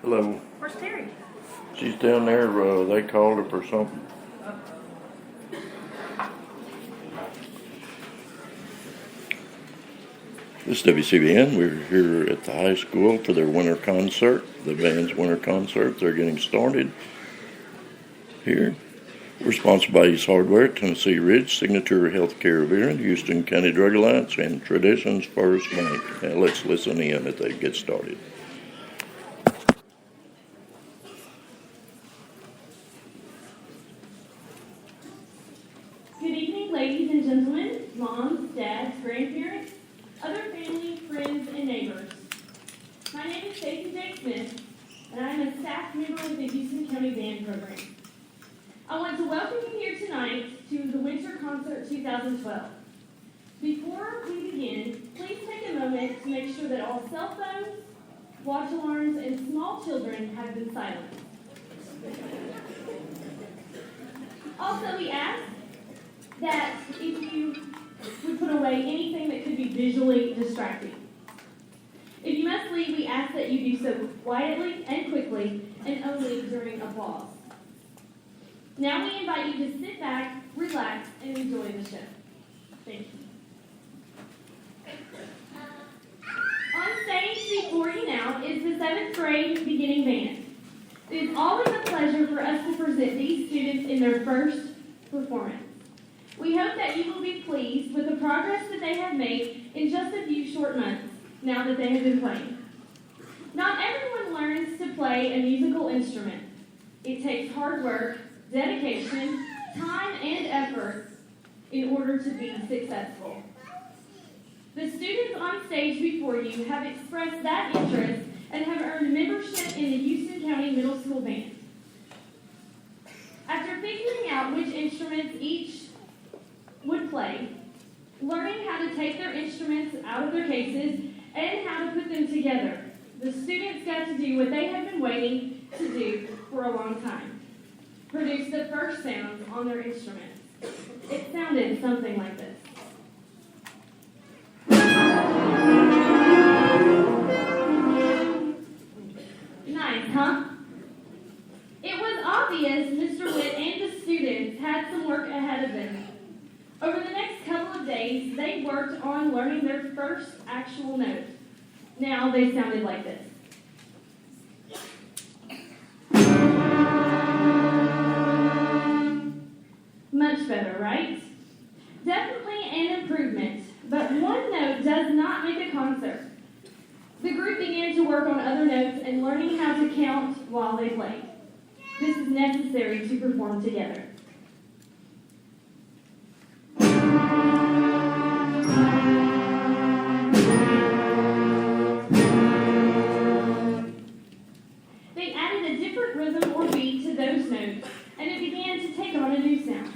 Hello. Where's Terry? She's down there. They called her for something. This is WCBN. We're here at the high school for their winter concert, the band's winter concert. They're getting started here. We're sponsored by East Hardware, Tennessee Ridge, Signature Healthcare Veteran, Houston County Drug Alliance, and Traditions First Bank. Now let's listen in as they get started. Good evening, ladies and gentlemen, moms, dads, grandparents, other family, friends, and neighbors. My name is Stacey J. Smith, and I am a staff member with the Houston County Band Program. I want to welcome you here tonight to the Winter Concert 2012. Before we begin, please take a moment to make sure that all cell phones, watch alarms, and small children have been silenced. Also, we ask that if you would put away anything that could be visually distracting. If you must leave, we ask that you do so quietly and quickly and only during applause. Now we invite you to sit back, relax, and enjoy the show. Thank you. On stage before you now is the 7th grade beginning band. It is always a pleasure for us to present these students in their first performance. We hope that you will be pleased with the progress that they have made in just a few short months now that they have been playing. Not everyone learns to play a musical instrument. It takes hard work, dedication, time, and effort in order to be successful. The students on stage before you have expressed that interest and have earned membership in the Houston County Middle School Band. After figuring out which instruments each would play, learning how to take their instruments out of their cases, and how to put them together, the students got to do what they have been waiting to do for a long time: produce the first sounds on their instruments. It sounded something like this. Nice, huh? It was obvious Mr. Witt and the students had some work ahead of them. Over the next couple of days, they worked on learning their first actual note. Now they sounded like this. Much better, right? Definitely an improvement, but one note does not make a concert. The group began to work on other notes and learning how to count while they played. This is necessary to perform together. They added a different rhythm or beat to those notes, and it began to take on a new sound.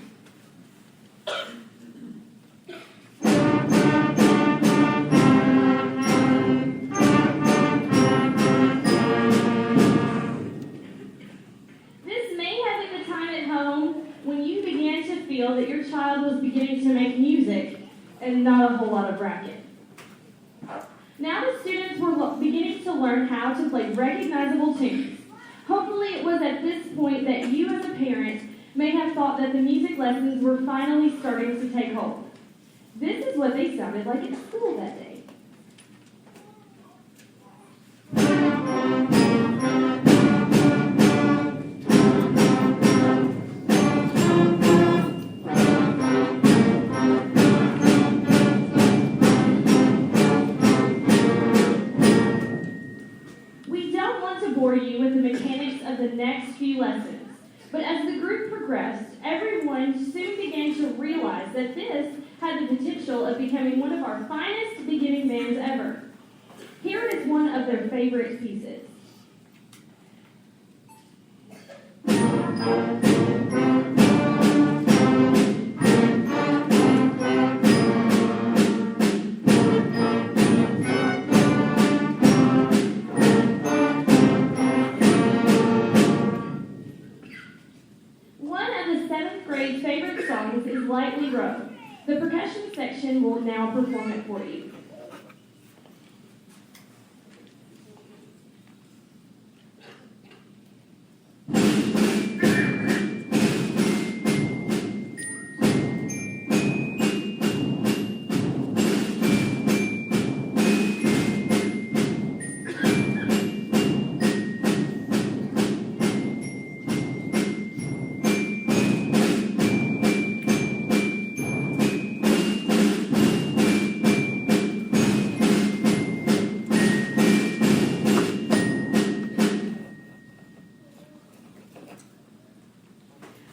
This may have been the time at home when you began to feel that your child was beginning to make music and not a whole lot of racket. Now the students were beginning to learn how to play recognizable tunes. Hopefully it was at this point that you as a parent may have thought that the music lessons were finally starting to take hold. This is what they sounded like at school that day. You with the mechanics of the next few lessons. But as the group progressed, everyone soon began to realize that this had the potential of becoming one of our finest beginning bands ever. Here is one of their favorite pieces. Favorite songs is Lightly Grow. The percussion section will now perform it for you.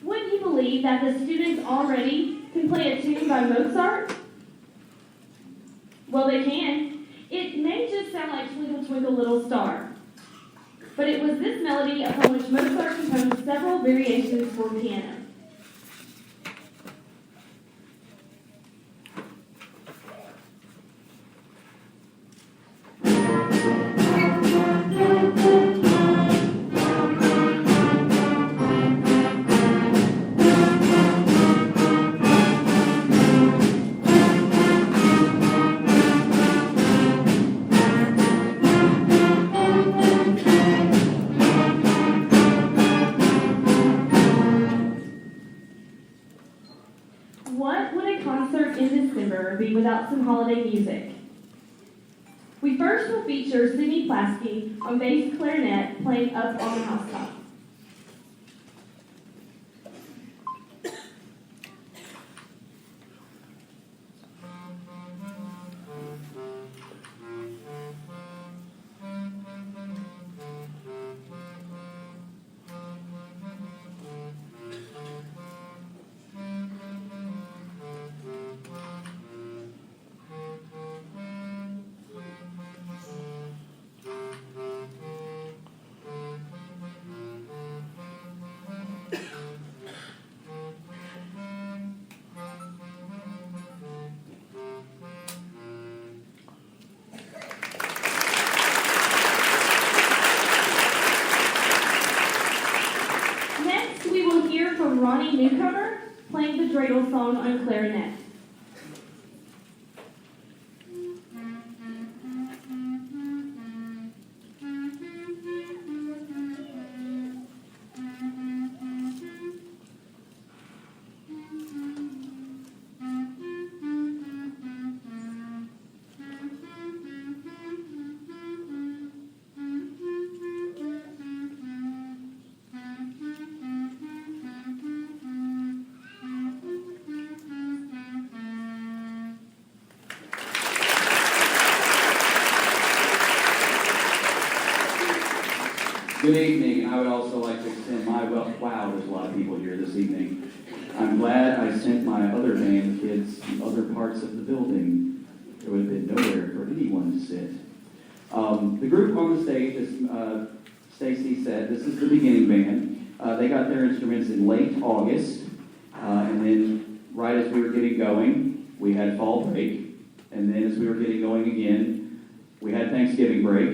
Wouldn't you believe that the students already can play a tune by Mozart? Well, they can. It may just sound like Twinkle, Twinkle, Little Star, but it was this melody upon which Mozart composed several variations for piano. What would a concert in December be without some holiday music? We first will feature Sidney Plasky on bass clarinet playing Up on the Housetop. Ronnie Newcomer playing the dreidel song on clarinet. Good evening. I would also like to extend my wow, there's a lot of people here this evening. I'm glad I sent my other band kids to other parts of the building. There would have been nowhere for anyone to sit. The group on the stage, as Stacy said, this is the beginning band. They got their instruments in late August, and then right as we were getting going, we had fall break, and then as we were getting going again, we had Thanksgiving break,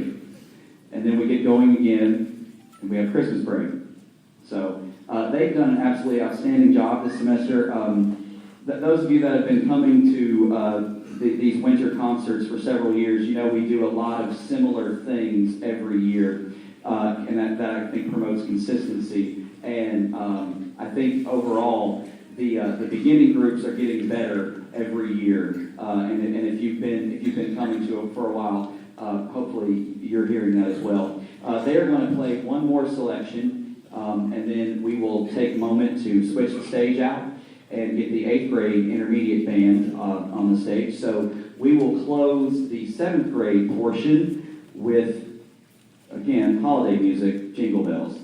and then we get going again, and we have Christmas break. So they've done an absolutely outstanding job this semester. Those of you that have been coming to these winter concerts for several years, you know we do a lot of similar things every year, and that I think promotes consistency. And I think overall, the beginning groups are getting better every year. And if you've been coming to it for a while, hopefully you're hearing that as well. They are going to play one more selection, and then we will take a moment to switch the stage out and get the 8th grade intermediate band on the stage. So we will close the 7th grade portion with, again, holiday music, Jingle Bells.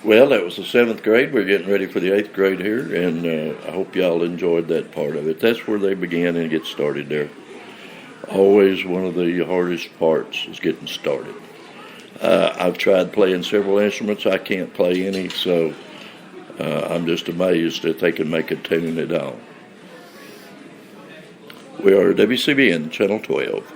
Well, that was the 7th grade. We're getting ready for the 8th grade here, and I hope y'all enjoyed that part of it. That's where they begin and get started there. Always one of the hardest parts is getting started. I've tried playing several instruments. I can't play any, so I'm just amazed that they can make a tune at all. We are WCBN Channel 12.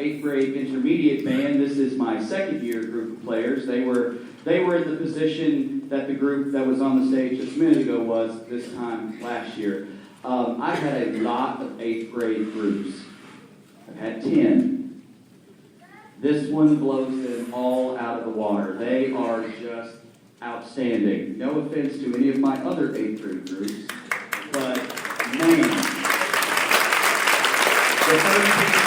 8th grade intermediate band. This is my second year group of players. They were in the position that the group that was on the stage just a minute ago was this time last year. I've had a lot of 8th grade groups. I've had 10. This one blows them all out of the water. They are just outstanding. No offense to any of my other 8th grade groups, but man, the first piece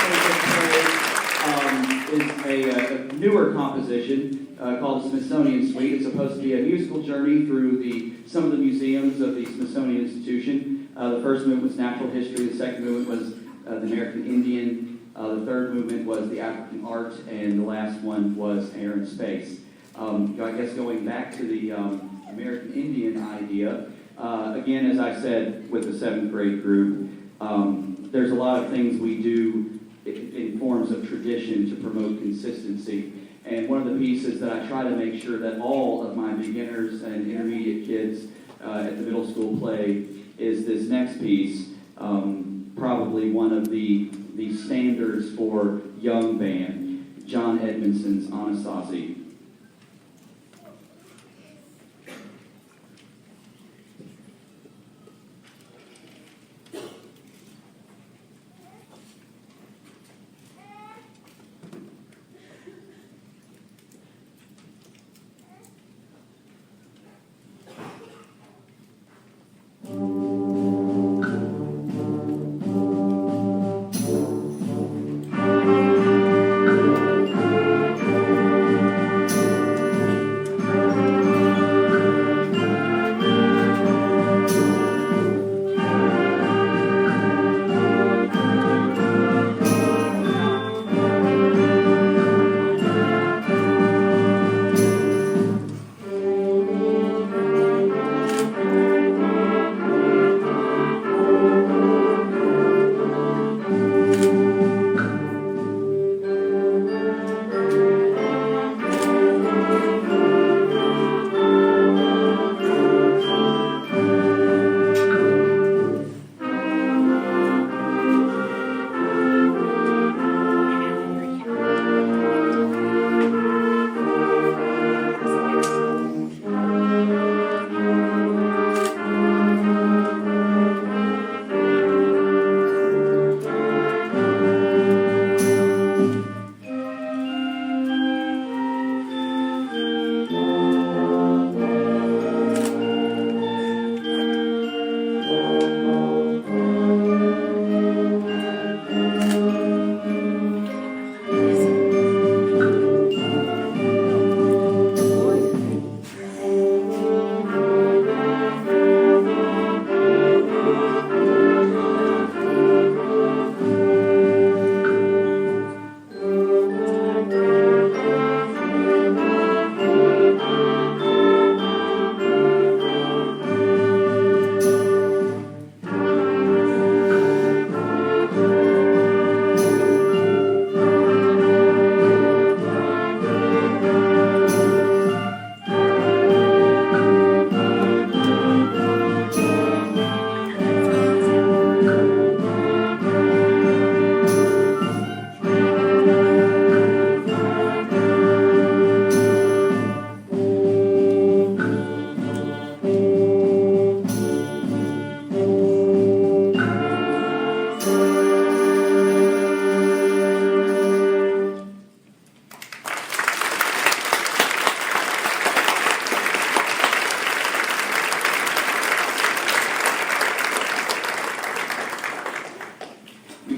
is a newer composition called the Smithsonian Suite. It's supposed to be a musical journey through some of the museums of the Smithsonian Institution. The first movement was natural history. The second movement was the American Indian. The third movement was the African art, and the last one was air and space. I guess going back to the American Indian idea, again, as I said with the 7th grade group, there's a lot of things we do in forms of tradition to promote consistency. And one of the pieces that I try to make sure that all of my beginners and intermediate kids at the middle school play is this next piece, probably one of the standards for young band, John Edmondson's Anasazi.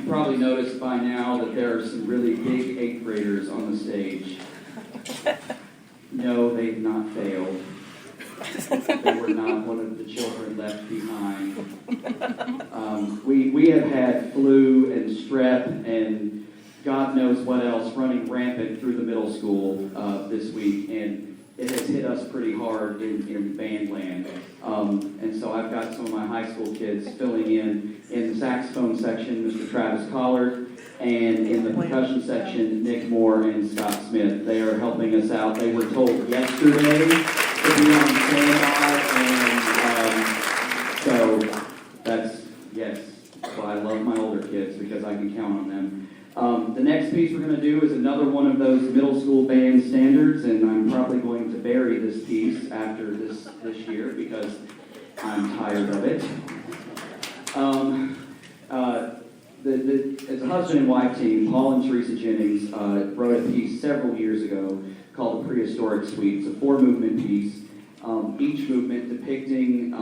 Probably noticed by now that there are some really big 8th graders on the stage. No, they've not failed. They were not one of the children left behind. We have had flu and strep and God knows what else running rampant through the middle school this week, and it has hit us pretty hard in band land. And so I've got some of my high school kids filling in the saxophone section, Mr. Travis Collard, and in the percussion section, Nick Moore and Scott Smith. They are helping us out. They were told yesterday to be on standby, and so that's why I love my older kids, because I can count on them. The next piece we're going bury this piece after this year because I'm tired of it. As a husband and wife team, Paul and Teresa Jennings wrote a piece several years ago called The Prehistoric Suite. It's a 4-movement piece, each movement depicting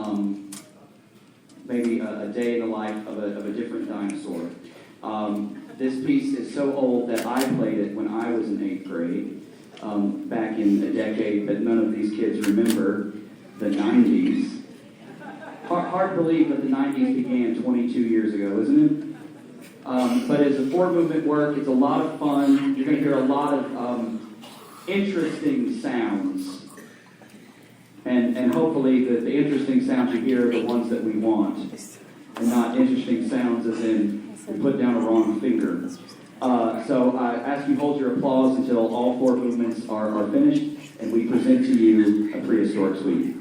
maybe a day in the life of a different dinosaur. This piece is so old that I played it when I was in 8th grade, back in a decade that none of these kids remember, the 90s. Hard to believe that the 90s began 22 years ago, isn't it? But it's a 4-movement work. It's a lot of fun. You're going to hear a lot of interesting sounds. And hopefully the interesting sounds you hear are the ones that we want. And not interesting sounds as in we put down a wrong finger. So I ask you hold your applause until all 4 movements are finished. And we present to you a prehistoric suite.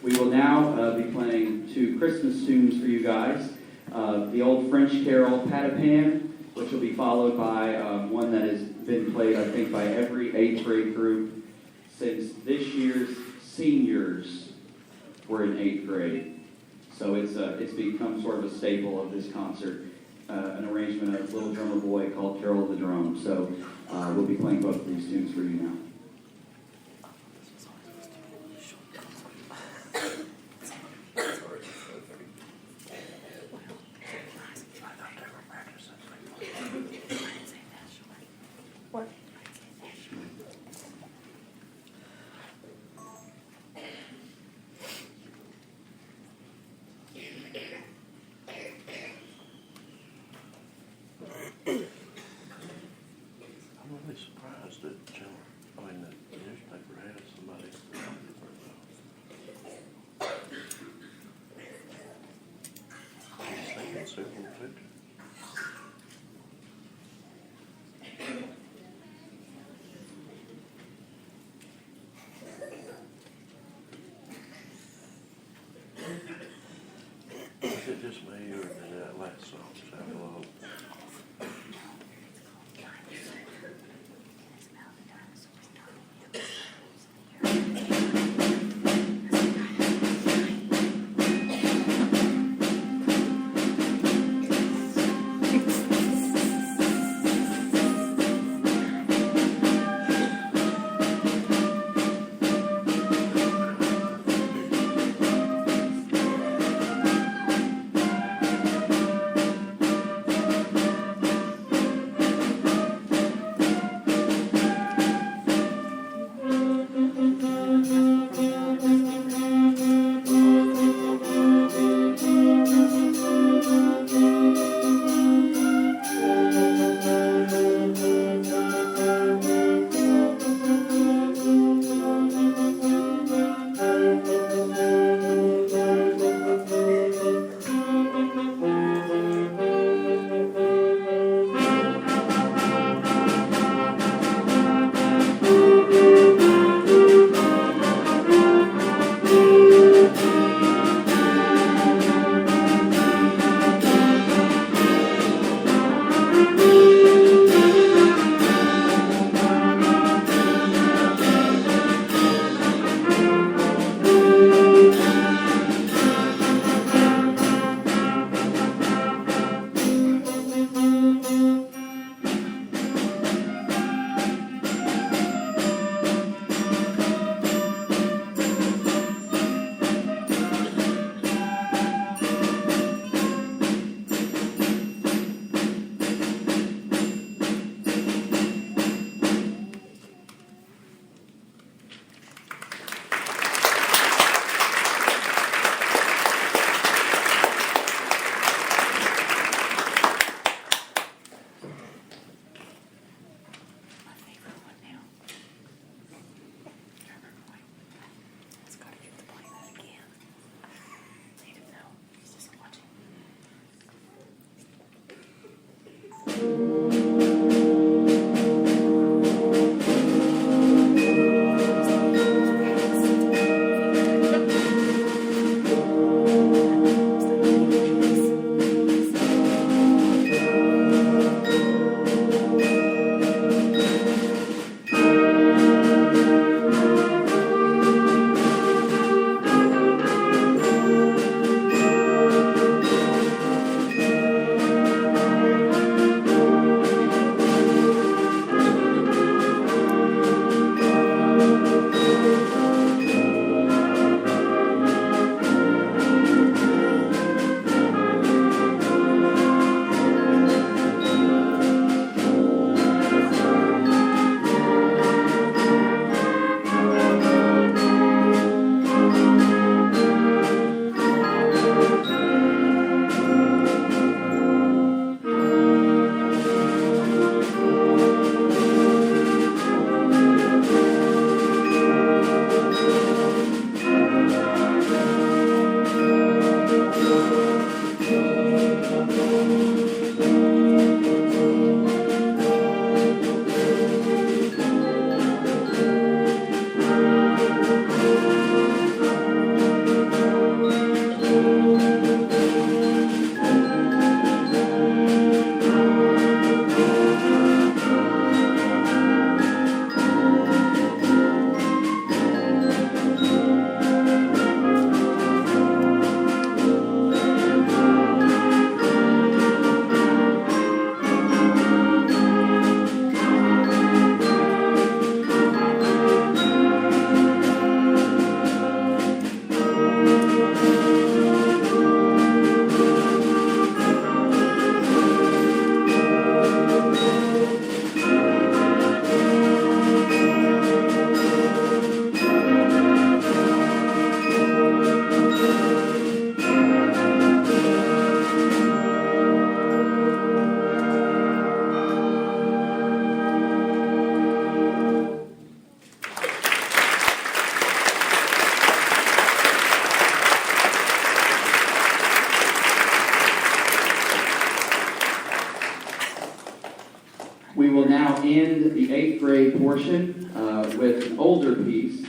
We will now be playing 2 Christmas tunes for you guys. The old French carol, Pat a Pan, which will be followed by one that has been played, I think, by every 8th grade group since this year's seniors were in 8th grade. So it's become sort of a staple of this concert, an arrangement of Little Drummer Boy called Carol of the Drum. So we'll be playing both of these tunes for you now. I'm really surprised that the newspaper has somebody. He's taking several pictures. Is it just me or did that last song sound a little? end the 8th grade portion with an older piece,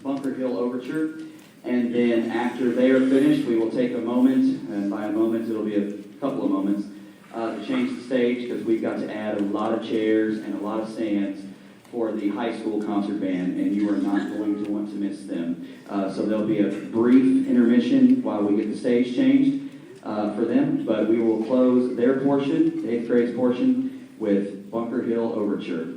Bunker Hill Overture. And then after they are finished, we will take a moment, and by a moment it'll be a couple of moments, to change the stage because we've got to add a lot of chairs and a lot of stands for the high school concert band, and you are not going to want to miss them. So there'll be a brief intermission while we get the stage changed for them, but we will close their portion, the 8th grade's portion, with Bunker Hill Overture.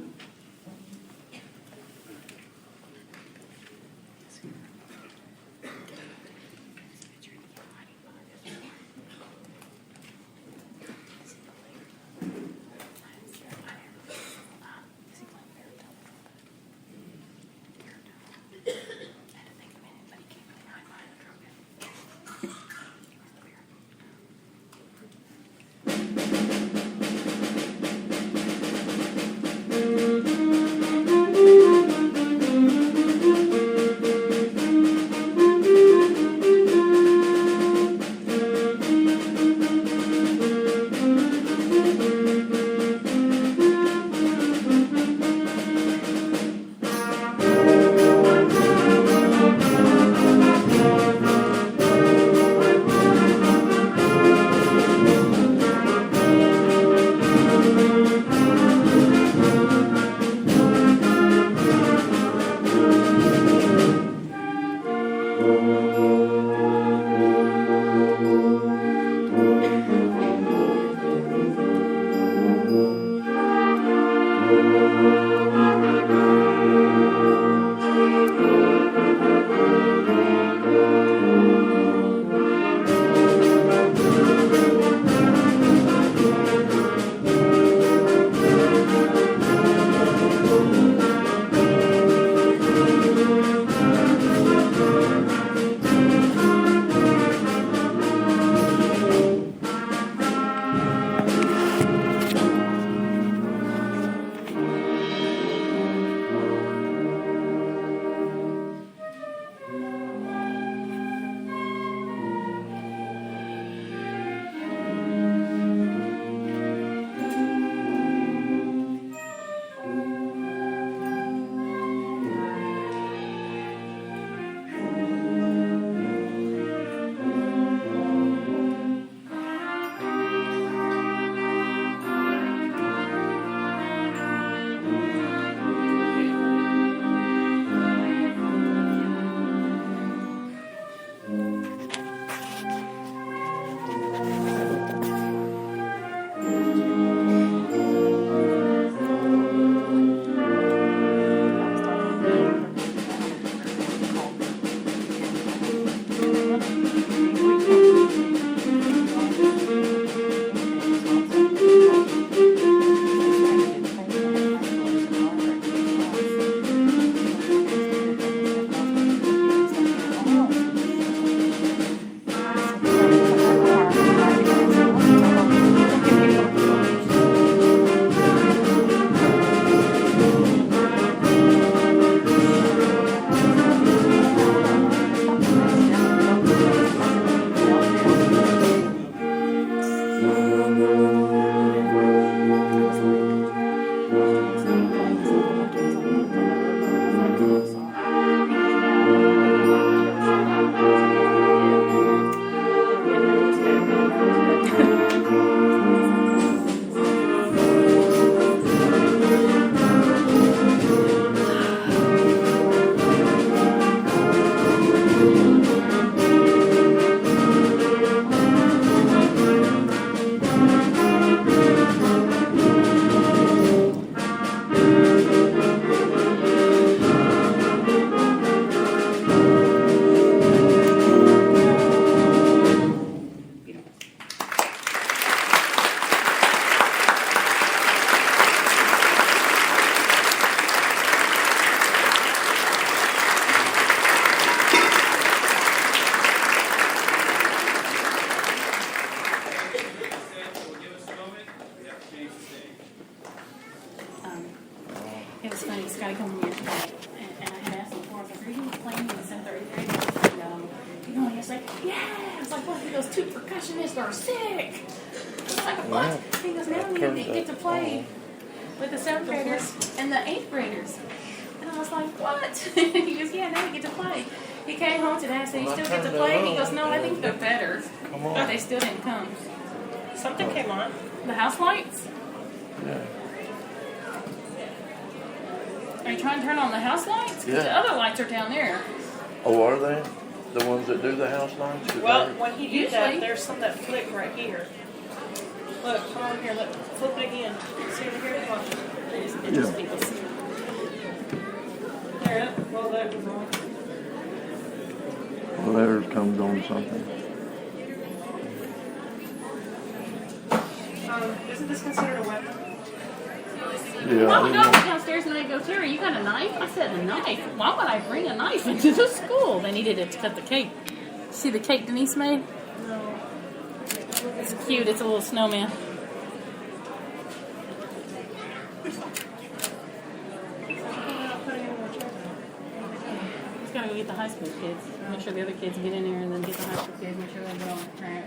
It was funny, Scotty came here today, and I had asked him before, I was like, are you playing in the 7th or 8th grade? And he was like, yeah! I was like, what? He goes, 2 percussionists are sick! I was like, what? He goes, now we get to play with the 7th graders and the 8th graders. And I was like, what? He goes, yeah, now we get to play. He came home today and said, you still get to play? He goes, no, I think they're better. Come on. But they still didn't come. Something came on. The house lights? Yeah. Are you trying to turn on the house lights? 'Cause Yeah. the other lights are down there. Oh, are they? The ones that do the house lights? 'Cause Well, they're- when he did Usually. that, there's some that flick right here. Look, come over here, look. Flip it again. See over here? Watch. It just people see. There, well, that was on. well, theirs comes on something. Isn't this considered a weapon? Yeah. Mama got me downstairs and they go, Terry, you got a knife? I said, a knife? Why would I bring a knife into the school? They needed it to cut the cake. See the cake Denise made? No. It's cute. It's a little snowman. Just gotta go get the high school kids. Make sure the other kids get in there and then get the high school kids. Make sure they go on track.